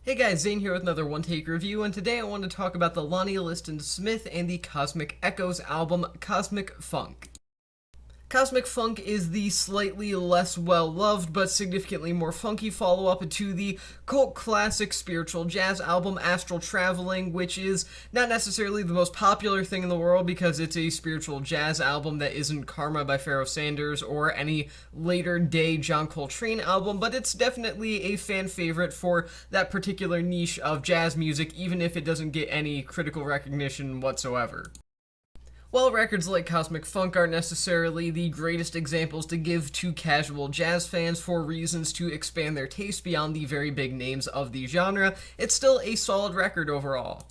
Hey guys, Zane here with another one-take review, and today I want to talk about the Lonnie, Liston, Smith, and the Cosmic Echoes album, Cosmic Funk. Cosmic Funk is the slightly less well-loved but significantly more funky follow-up to the cult classic spiritual jazz album Astral Traveling, which is not necessarily the most popular thing in the world because it's a spiritual jazz album that isn't Karma by Pharoah Sanders or any later day John Coltrane album, but it's definitely a fan favorite for that particular niche of jazz music, even if it doesn't get any critical recognition whatsoever. While records like Cosmic Funk aren't necessarily the greatest examples to give to casual jazz fans for reasons to expand their taste beyond the very big names of the genre, it's still a solid record overall.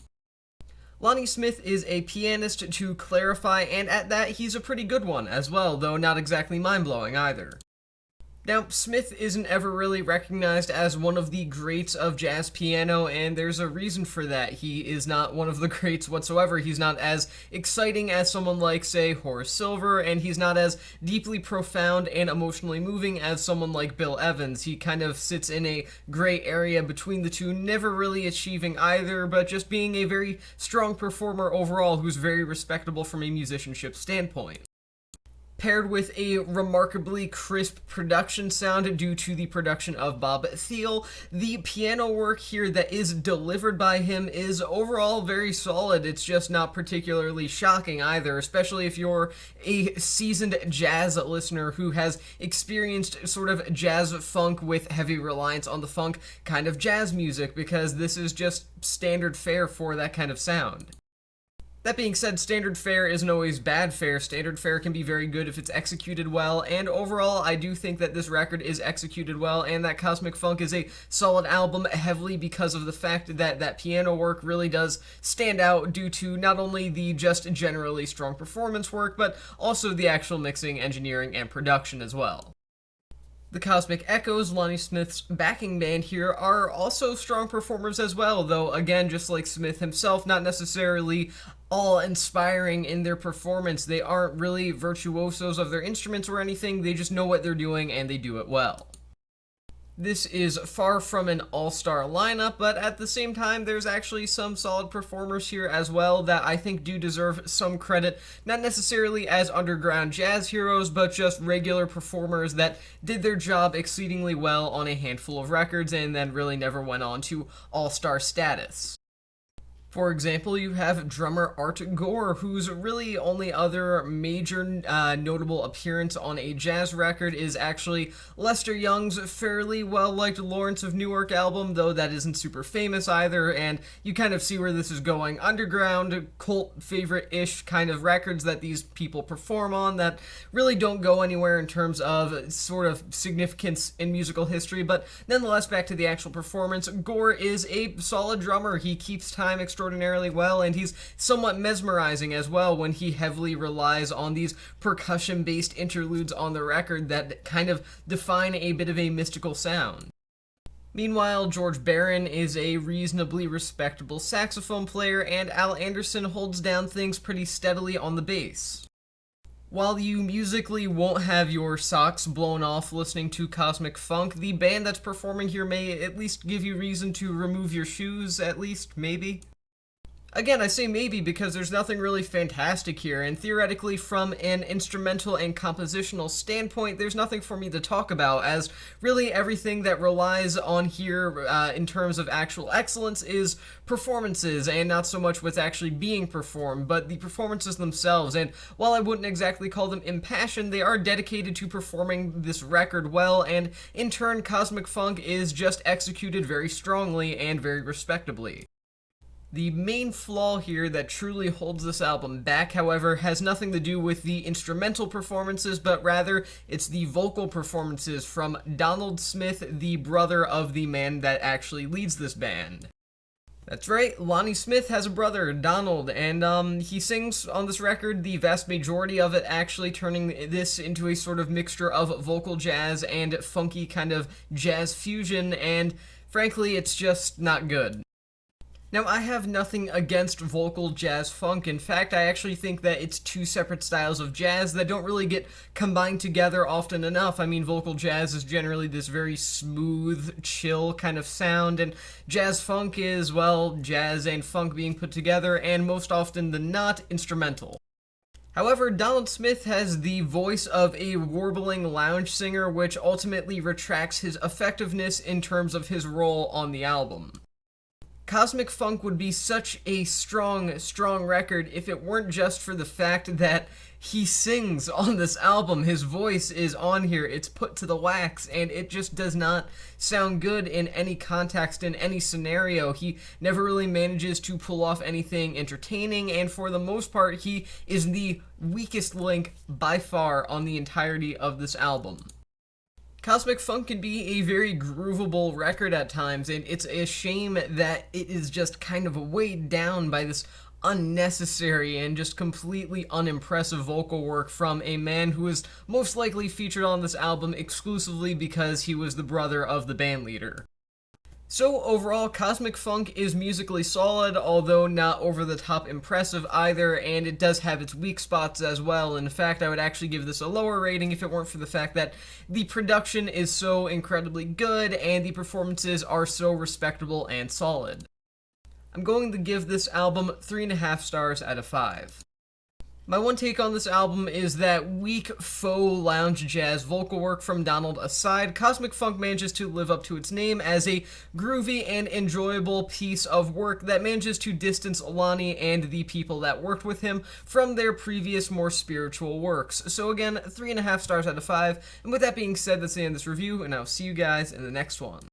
Lonnie Smith is a pianist, to clarify, and at that he's a pretty good one as well, though not exactly mind-blowing either. Now, Smith isn't ever really recognized as one of the greats of jazz piano, and there's a reason for that. He is not one of the greats whatsoever. He's not as exciting as someone like, say, Horace Silver, and he's not as deeply profound and emotionally moving as someone like Bill Evans. He kind of sits in a gray area between the two, never really achieving either, but just being a very strong performer overall who's very respectable from a musicianship standpoint. Paired with a remarkably crisp production sound due to the production of Bob Thiele, the piano work here that is delivered by him is overall very solid. It's just not particularly shocking either, especially if you're a seasoned jazz listener who has experienced sort of jazz funk with heavy reliance on the funk kind of jazz music, because this is just standard fare for that kind of sound. That being said, standard fare isn't always bad fare. Standard fare can be very good if it's executed well, and overall, I do think that this record is executed well, and that Cosmic Funk is a solid album heavily because of the fact that that piano work really does stand out due to not only the just generally strong performance work, but also the actual mixing, engineering, and production as well. The Cosmic Echoes, Lonnie Smith's backing band here, are also strong performers as well, though again, just like Smith himself, not necessarily all inspiring in their performance. They aren't really virtuosos of their instruments or anything, they just know what they're doing and they do it well. This is far from an all-star lineup, but at the same time, there's actually some solid performers here as well that I think do deserve some credit, not necessarily as underground jazz heroes, but just regular performers that did their job exceedingly well on a handful of records and then really never went on to all-star status. For example, you have drummer Art Gore, whose really only other major notable appearance on a jazz record is actually Lester Young's fairly well-liked Lawrence of Newark album, though that isn't super famous either, and you kind of see where this is going. Underground, cult favorite-ish kind of records that these people perform on that really don't go anywhere in terms of sort of significance in musical history, but nonetheless, back to the actual performance, Gore is a solid drummer. He keeps time extraordinarily well, and he's somewhat mesmerizing as well when he heavily relies on these percussion-based interludes on the record that kind of define a bit of a mystical sound. Meanwhile, George Barron is a reasonably respectable saxophone player, and Al Anderson holds down things pretty steadily on the bass. While you musically won't have your socks blown off listening to Cosmic Funk, the band that's performing here may at least give you reason to remove your shoes, at least, maybe? Again, I say maybe because there's nothing really fantastic here, and theoretically from an instrumental and compositional standpoint, there's nothing for me to talk about, as really everything that relies on here in terms of actual excellence is performances, and not so much what's actually being performed, but the performances themselves, and while I wouldn't exactly call them impassioned, they are dedicated to performing this record well, and in turn, Cosmic Funk is just executed very strongly and very respectably. The main flaw here that truly holds this album back, however, has nothing to do with the instrumental performances, but rather it's the vocal performances from Donald Smith, the brother of the man that actually leads this band. That's right, Lonnie Smith has a brother, Donald, and he sings on this record, the vast majority of it actually turning this into a sort of mixture of vocal jazz and funky kind of jazz fusion, and frankly, it's just not good. Now, I have nothing against vocal jazz funk. In fact, I actually think that it's two separate styles of jazz that don't really get combined together often enough. I mean, vocal jazz is generally this very smooth, chill kind of sound, and jazz funk is, well, jazz and funk being put together, and most often than not, instrumental. However, Donald Smith has the voice of a warbling lounge singer, which ultimately retracts his effectiveness in terms of his role on the album. Cosmic Funk would be such a strong record if it weren't just for the fact that he sings on this album. His voice is on here, it's put to the wax, and it just does not sound good in any context, in any scenario. He never really manages to pull off anything entertaining, and for the most part, he is the weakest link by far on the entirety of this album. Cosmic Funk can be a very groovable record at times, and it's a shame that it is just kind of weighed down by this unnecessary and just completely unimpressive vocal work from a man who is most likely featured on this album exclusively because he was the brother of the bandleader. So overall, Cosmic Funk is musically solid, although not over-the-top impressive either, and it does have its weak spots as well. In fact, I would actually give this a lower rating if it weren't for the fact that the production is so incredibly good, and the performances are so respectable and solid. I'm going to give this album 3.5 stars out of 5. My one take on this album is that weak faux lounge jazz vocal work from Donald aside, Cosmic Funk manages to live up to its name as a groovy and enjoyable piece of work that manages to distance Lonnie and the people that worked with him from their previous more spiritual works. So again, 3.5 stars out of 5, and with that being said, that's the end of this review, and I'll see you guys in the next one.